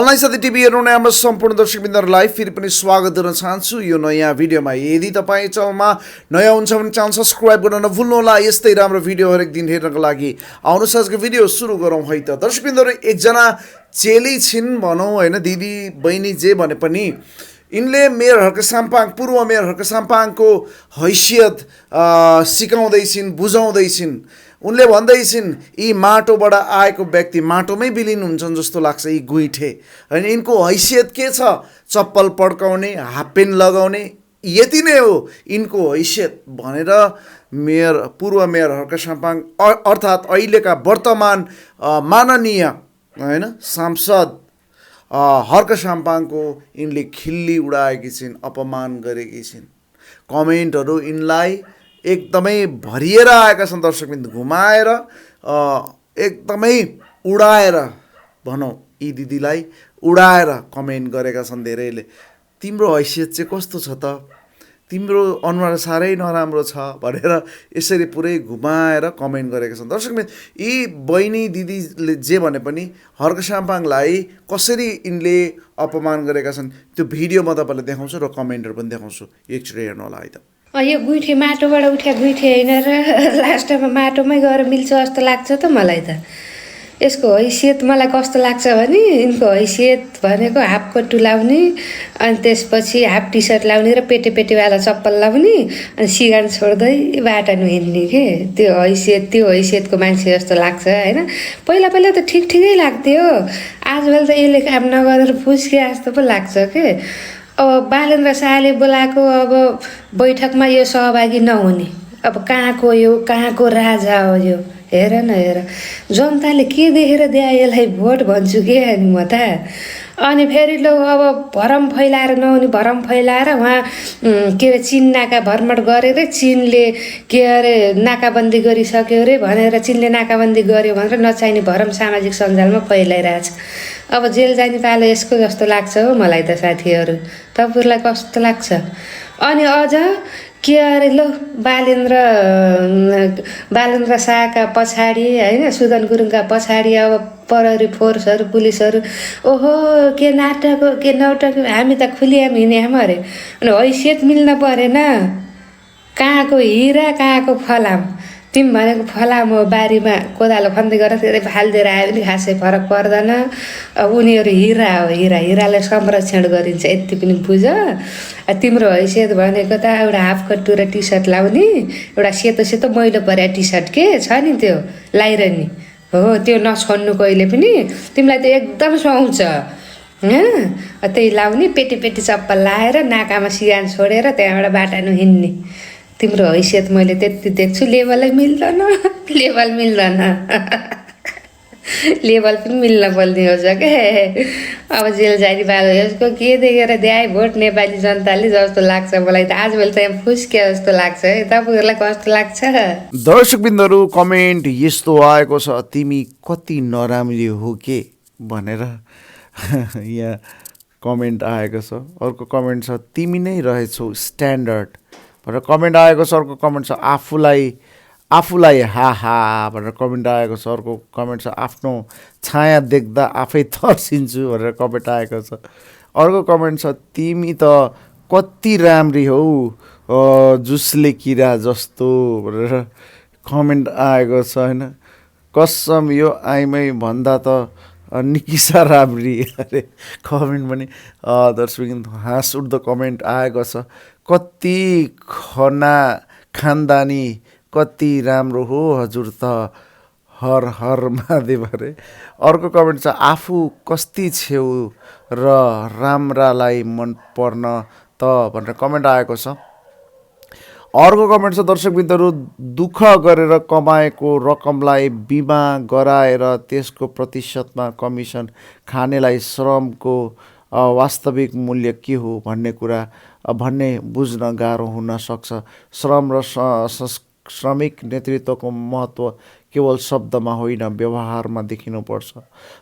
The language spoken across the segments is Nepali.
अनलाइन साथी टिभी हेर्नुहुने हाम्रो सम्पूर्ण दर्शकबिन्दहरूलाई फेरि पनि स्वागत गर्न चाहन्छु यो नयाँ भिडियोमा। यदि तपाईँ च्यानलमा नयाँ हुन्छ भने च्यानल सब्सक्राइब गर्न नभुल्नुहोला। यस्तै राम्रो भिडियो हरेक दिन हेर्नको लागि आउनुहोस् आजको भिडियो सुरु गरौँ है त। दर्शकबिन्दहरू, एकजना चेली छिन् भनौँ होइन, दिदी बहिनी जे भने पनि यिनले मेयर हर्कसाम्पाङ, पूर्व मेयर हर्कसाम्पाङको हैसियत सिकाउँदैछिन्, बुझाउँदैछिन्। उनले भन्दैछिन् यी माटोबाट आएको व्यक्ति माटोमै विलिन हुन्छन् जस्तो लाग्छ। यी गुइठे होइन, यिनको हैसियत के छ? चप्पल पड्काउने, हाफ पेन्ट लगाउने, यति नै हो यिनको हैसियत भनेर मेयर, पूर्व मेयर हर्कसाम्पाङ अर्थात् अहिलेका वर्तमान माननीय होइन सांसद हर्कसाम्पाङको यिनले खिल्ली उडाएकी छिन्, अपमान गरेकी छिन्। कमेन्टहरू यिनलाई एकदमै भरिएर आएका छन्। दर्शकबिन्दु, घुमाएर एकदमै उडाएर भनौँ, यी दिदीलाई उडाएर कमेन्ट गरेका छन् धेरैले। तिम्रो हैसियत चाहिँ कस्तो छ त? तिम्रो अनुहार साह्रै नराम्रो छ भनेर यसरी पुरै घुमाएर कमेन्ट गरेका छन्। दर्शकबिन्दु, यी बहिनी दिदीले जे भने पनि हर्कसाम्पाङलाई कसरी यिनले अपमान गरेका छन् त्यो भिडियो म तपाईँलाई देखाउँछु र कमेन्टहरू पनि देखाउँछु। एकचोटि हेर्नु होला है त। यो गुइठे माटोबाट उठ्या गुइठे होइन र लास्टमा माटोमै गएर मिल्छ जस्तो लाग्छ त मलाई त। यसको हैसियत मलाई कस्तो लाग्छ भने, यिनको हैसियत भनेको हाफ कट्टु लाउने, अनि त्यसपछि हाफ टी सर्ट लाउने र पेटे पेटेवाला चप्पल लाउने, अनि सिगान छोड्दै बाटामा हिँड्ने के। त्यो हैसियतको मान्छे जस्तो लाग्छ होइन। पहिला पहिला त ठिकै लाग्थ्यो, आजकल त यसले काम नगरेर फुस्के जस्तो पो लाग्छ के। अब बालेन्द्र शाहले बोलाएको अब बैठकमा यो सहभागी नहुने, अब कहाँको यो, कहाँको राजा हो यो? हेर न हेर, जनताले के देखेर दिए यसलाई भोट भन्छु के अनि म त। अनि फेरि लो अब भरम फैलाएर नहुने, भरम फैलाएर उहाँ के अरे चिन नाका भ्रमण गरेर चिनले के अरे नाकाबन्दी गरिसक्यो अरे भनेर, चिनले नाकाबन्दी गर्यो भनेर नचाहिने भरम सामाजिक सञ्जालमा फैलाइरहेछ। अब जेल जाने पालो यसको जस्तो लाग्छ हो मलाई त साथीहरू। तपाईँहरूलाई कस्तो लाग्छ? अनि अझ के अरे लो बालेन्द्र शाहका पछाडि होइन, सुदन गुरुङका पछाडि अब प्रहरी फोर्सहरू, पुलिसहरू, ओहो के नाटक हो, के नौटक। हामी त खुलियाम हिँड्यौँ अरे। अनि हैसियत मिल्न परेन। कहाँको हिरा, कहाँको फलाम? तिमी भनेको फलाम हो, बारीमा कोदालो खन्दै गरेर धेरै फालिदिएर आयो भने खासै फरक पर्दैन। अब उनीहरू हिरा हो, हिरालाई संरक्षण गरिन्छ, यति पनि बुझ। तिम्रो हैसियत भनेको त एउटा हाफ कट्टु र टी सर्ट लाउने, एउटा सेतो मैलो परे टी सर्ट के छ नि त्यो लाइरहने हो, त्यो नछोड्नु कहिले पनि। तिमीलाई त एकदम सुहाउँछ त्यही लाउने, पेटी चप्पल लाएर नाकामा सिगान छोडेर त्यहाँबाट बाटामा हिँड्ने। तिम्रो हैसियत मैले त्यति देख्छु। लेभलै मिल्दैन, लेभल पनि मिल्न पर्ने हो के। अब जेल जाने बालो यसको के देखेर द्याए भोट नेपाली जनताले जस्तो लाग्छ मलाई त। आजभोलि त यहाँ फुस्क्या जस्तो लाग्छ है। तपाईँहरूलाई कस्तो लाग्छ? दर्शकबिन्दहरू, कमेन्ट यस्तो आएको छ, तिमी कति नराम्री हो के भनेर यहाँ कमेन्ट आएको छ। अर्को कमेन्ट छ, तिमी नै रहेछौ स्ट्यान्डर्ड भनेर कमेन्ट आएको छ। अर्को कमेन्ट छ, आफूलाई हा भनेर कमेन्ट आएको छ। अर्को कमेन्ट छ, आफ्नो छाया देख्दा आफै तर्सिन्छु भनेर कमेन्ट आएको छ। अर्को कमेन्ट छ, तिमी त कति राम्री हौ जुसले किरा जस्तो भनेर कमेन्ट आएको छ होइन। कसम यो आइमै भन्दा त निकिसा राम्री अरे कमेन्ट पनि दर्शक हाँस उठ्दो कमेन्ट आएको छ। कति खानदानी, कति राम्रो हो हजुर त, हर महादेव अरे। अर्को कमेन्ट छ, आफू कस्ती छेउ र राम्रालाई मन पर्न त भनेर कमेन्ट आएको छ। अर्को कमेन्ट छ, दर्शकबिन्दहरू, दुःख गरेर कमाएको रकमलाई बिमा गराएर त्यसको प्रतिशतमा कमिसन खानेलाई श्रमको वास्तविक मूल्य के हो भन्ने बुझ्न गाह्रो हुन सक्छ। श्रम र श्रमिक नेतृत्वको महत्त्व केवल शब्दमा होइन, व्यवहारमा देखिनुपर्छ।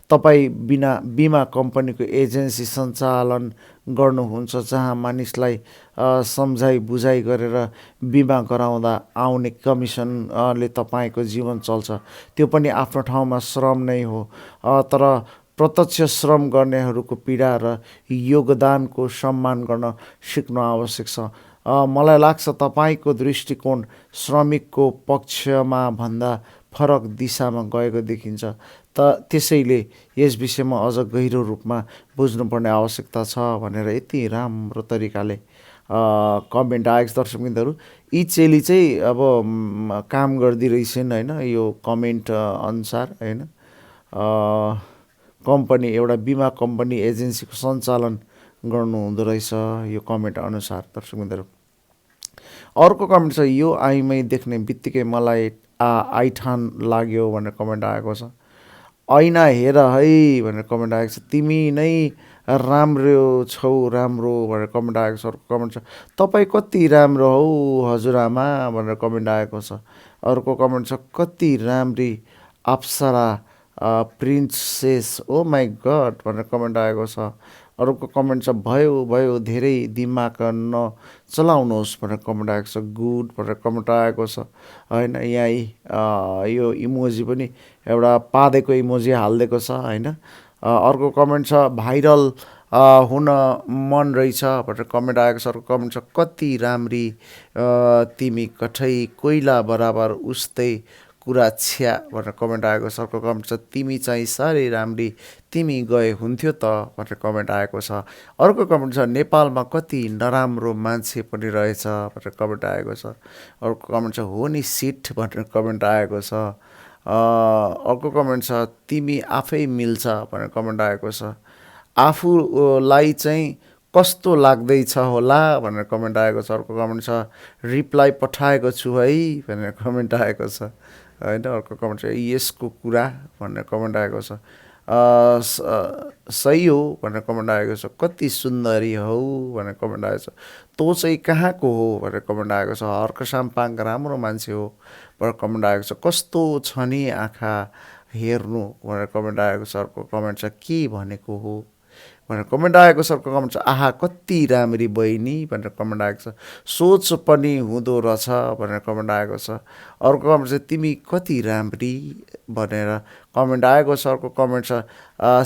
तपाईँ बिमा कम्पनीको एजेन्सी सञ्चालन गर्नुहुन्छ जहाँ मानिसलाई सम्झाइ बुझाइ गरेर बिमा गराउँदा आउने कमिसनले तपाईँको जीवन चल्छ। त्यो पनि आफ्नो ठाउँमा श्रम नै हो, तर प्रत्यक्ष श्रम गर्नेहरूको पीडा र योगदानको सम्मान गर्न सिक्नु आवश्यक छ। मलाई लाग्छ तपाईँको दृष्टिकोण श्रमिकको पक्षमा भन्दा फरक दिशामा गएको देखिन्छ, त्यसैले यस विषयमा अझ गहिरो रूपमा बुझ्नुपर्ने आवश्यकता छ भनेर यति राम्रो तरिकाले कमेन्ट आएको छ। दर्शकबिन्दहरू, यी चेली चाहिँ अब काम गर्दिरहेछन् होइन, यो कमेन्ट अनुसार होइन। कम्पनी, एउटा बिमा कम्पनी एजेन्सीको सञ्चालन गर्नुहुँदो रहेछ यो कमेन्ट अनुसार। दर्शकबिन्दहरू, अर्को कमेन्ट छ, यो आइमै देख्ने बित्तिकै मलाई आइठान लाग्यो भनेर कमेन्ट आएको छ। ऐना हेर है भनेर कमेन्ट आएको छ। तिमी नै राम्रो छौ, राम्रो भनेर कमेन्ट आएको छ। अर्को कमेन्ट छ, तपाईँ कति राम्रो हौ हजुरआमा भनेर कमेन्ट आएको छ। अर्को कमेन्ट छ, कति राम्री अप्सरा प्रिन्सेस, ओ माई गड भनेर कमेन्ट आएको छ। अर्को कमेन्ट छ, भयो भयो धेरै दिमाग नचलाउनुहोस् भनेर कमेन्ट आएको छ। गुड भनेर कमेन्ट आएको छ होइन। यहाँ यो इमोजी पनि एउटा पादेको इमोजी हालिदिएको छ होइन। अर्को कमेन्ट छ, भाइरल हुन मन रहेछ भनेर कमेन्ट आएको छ। अर्को कमेन्ट छ, कति राम्री तिमी कठै कोइला बराबर उस्तै कुरा छ्या भनेर कमेन्ट आएको छ। अर्को कमेन्ट छ, तिमी चाहिँ साह्रै राम्री, तिमी गए हुन्थ्यो त भनेर कमेन्ट आएको छ। अर्को कमेन्ट छ, नेपालमा कति नराम्रो मान्छे पनि रहेछ भनेर कमेन्ट आएको छ। अर्को कमेन्ट छ, हो नि सिट भनेर कमेन्ट आएको छ। अर्को कमेन्ट छ, तिमी आफै मिल्छ भनेर कमेन्ट आएको छ। आफूलाई चाहिँ कस्तो लाग्दैछ होला भनेर कमेन्ट आएको छ। अर्को कमेन्ट छ, रिप्लाई पठाएको छु है भनेर कमेन्ट आएको छ होइन। अर्को कमेन्ट छ, यसको कुरा भनेर कमेन्ट आएको छ। सही हो भनेर कमेन्ट आएको छ। कति सुन्दरी हौ भनेर कमेन्ट आएको छ। तँ चाहिँ कहाँको हो भनेर कमेन्ट आएको छ। हर्क साम्पाङ राम्रो मान्छे हो भनेर कमेन्ट आएको छ। कस्तो छ नि आँखा हेर्नु भनेर कमेन्ट आएको छ। अर्को कमेन्ट छ, के भनेको हो भनेर कमेन्ट आएको छ। अर्को कमेन्ट छ, आहा कति राम्री बहिनी भनेर कमेन्ट आएको छ। सोच पनि हुँदो रहेछ भनेर कमेन्ट आएको छ। अर्को कमेन्ट छ, तिमी कति राम्री भनेर कमेन्ट आएको छ। अर्को कमेन्ट छ,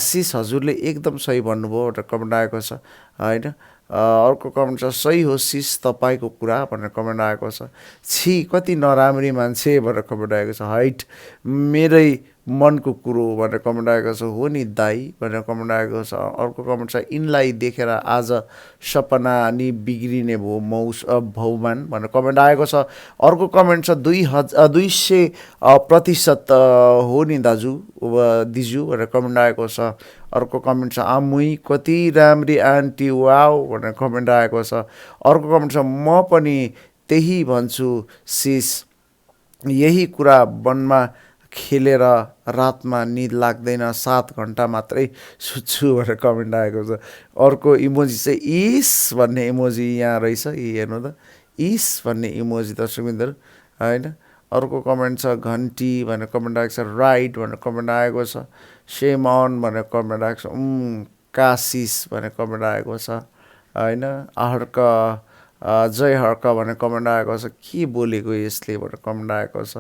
सिस हजुरले एकदम सही भन्नुभयो भनेर कमेन्ट आएको छ होइन। अर्को कमेन्ट छ, सही हो सिस तपाईँको कुरा भनेर कमेन्ट आएको छ। छि कति नराम्री मान्छे भनेर कमेन्ट आएको छ। हाइट मेरै मनको कुरो भनेर कमेन्ट आएको छ। हो नि दाई भनेर कमेन्ट आएको छ। अर्को कमेन्ट छ, यिनलाई देखेर आज सपना नि बिग्रिने भो भौमान भनेर कमेन्ट आएको छ। अर्को कमेन्ट छ, 200% हो नि दाजु दिजु भनेर कमेन्ट आएको छ। अर्को कमेन्ट छ, आमुई कति राम्री आन्टी वाउ भनेर कमेन्ट आएको छ। अर्को कमेन्ट छ, म पनि त्यही भन्छु सिस, यही कुरा वनमा खेलेर रातमा निद लाग्दैन, 7 घन्टा मात्रै सुत्छु भनेर कमेन्ट आएको छ। अर्को इमोजी चाहिँ इस भन्ने इमोजी यहाँ रहेछ, हेर्नु त, इस भन्ने इमोजी दर्शकबिन्दहरू होइन। अर्को कमेन्ट छ, घन्टी भनेर कमेन्ट आएको छ। राइट भनेर कमेन्ट आएको छ। सेम अन भनेर कमेन्ट आएको छ। काशिस भनेर कमेन्ट आएको छ होइन। हर्क जय हर्क भनेर कमेन्ट आएको छ। के बोलेको यसले भनेर कमेन्ट आएको छ।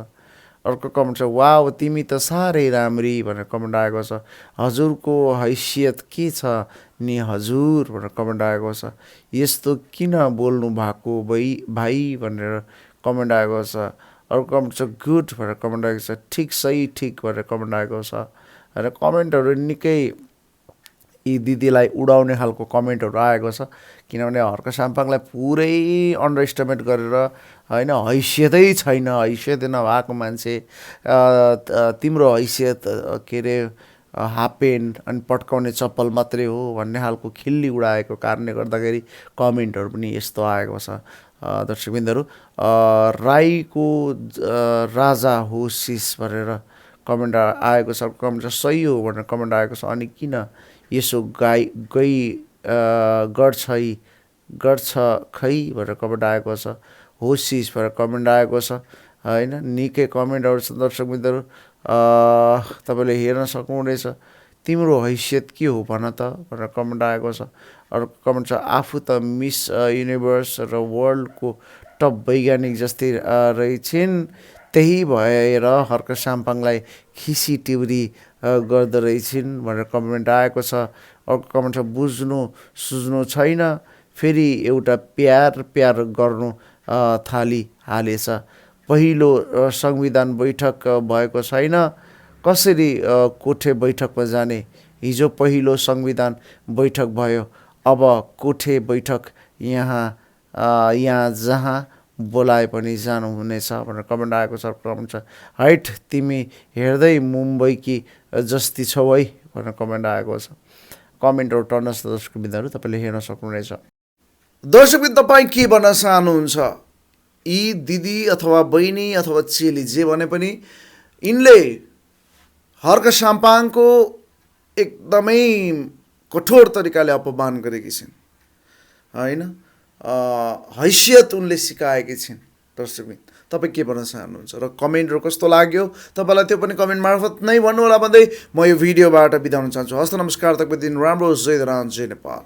अर्को कमेन्ट छ, वाउ तिमी त साह्रै राम्री भनेर कमेन्ट आएको छ। हजुरको हैसियत के छ नि हजुर भनेर कमेन्ट आएको छ। यस्तो किन बोल्नु भएको भाइ भनेर कमेन्ट आएको छ। अर्को कमेन्ट छ, गुड भनेर कमेन्ट आएको छ। ठिक सही ठिक भनेर कमेन्ट आएको छ। र कमेन्टहरू निकै यी दिदीलाई उडाउने खालको कमेन्टहरू आएको छ, किनभने हर्क साम्पाङलाई पुरै अन्डर एस्टिमेट गरेर होइन, हैसियतै छैन, हैसियत नभएको मान्छे, तिम्रो हैसियत के अरे हाफ पेन्ट अनि पट्काउने चप्पल मात्रै हो भन्ने खालको खिल्ली उडाएको कारणले गर्दाखेरि कमेन्टहरू पनि यस्तो आएको छ। दर्शकबिन्दहरू, राईको राजा हो सिस भनेर कमेन्ट आएको छ। कमेन्ट छ, सही हो भनेर कमेन्ट आएको छ। अनि किन यसो गर्छ खै भनेर कमेन्ट आएको छ। होसिस भनेर कमेन्ट आएको छ होइन। निकै कमेन्टहरू छ दर्शकबिन्दहरू, तपाईँले हेर्न सक्नुहुनेछ। तिम्रो हैसियत के हो भन त भनेर कमेन्ट आएको छ। अर्को कमेन्ट छ, आफू त मिस युनिभर्स र वर्ल्डको टप वैज्ञानिक जस्तै रहेछन्, त्यही भएर हर्क साम्पाङलाई खिसी टिउरी गर्दो रहेछिन् भनेर कमेन्ट आएको छ। अर्को कमेन्ट छ बुझ्नु सुझ्नु छैन फेरि एउटा प्यार गर्नु थालिहालेछ। पहिलो संविधान बैठक भएको छैन कसरी कोठे बैठकमा जाने। हिजो पहिलो संविधान बैठक भयो अब कोठे बैठक यहाँ जहाँ बोलाए पनि जानुहुनेछ भनेर कमेन्ट आएको छ। कमेन्ट छ हाइट तिमी हेर्दै मुम्बईकी जस्ती छौ है भनेर कमेन्ट आएको छ। कमेन्टहरू टर्नुहोस् दर्शकबिन्दहरू तपाईँले हेर्न सक्नुहुनेछ। दर्शकबिन्द तपाईँ के भन्न चाहनुहुन्छ? यी दिदी अथवा बहिनी अथवा चेली जे भने पनि यिनले हर्क साम्पाङको एकदमै कठोर तरिकाले अपमान गरेकी छिन् होइन। हैसियत उनले सिकाएकी छिन्। दर्शकबिन तपाईँ के भन्न चाहनुहुन्छ र कमेन्टहरू कस्तो लाग्यो तपाईँलाई त्यो पनि कमेन्ट मार्फत नै भन्नुहोला भन्दै म यो भिडियोबाट बिदा हुन चाहन्छु। हस्त नमस्कार, तपाईँको दिन राम्रो, जय राम, जय नेपाल।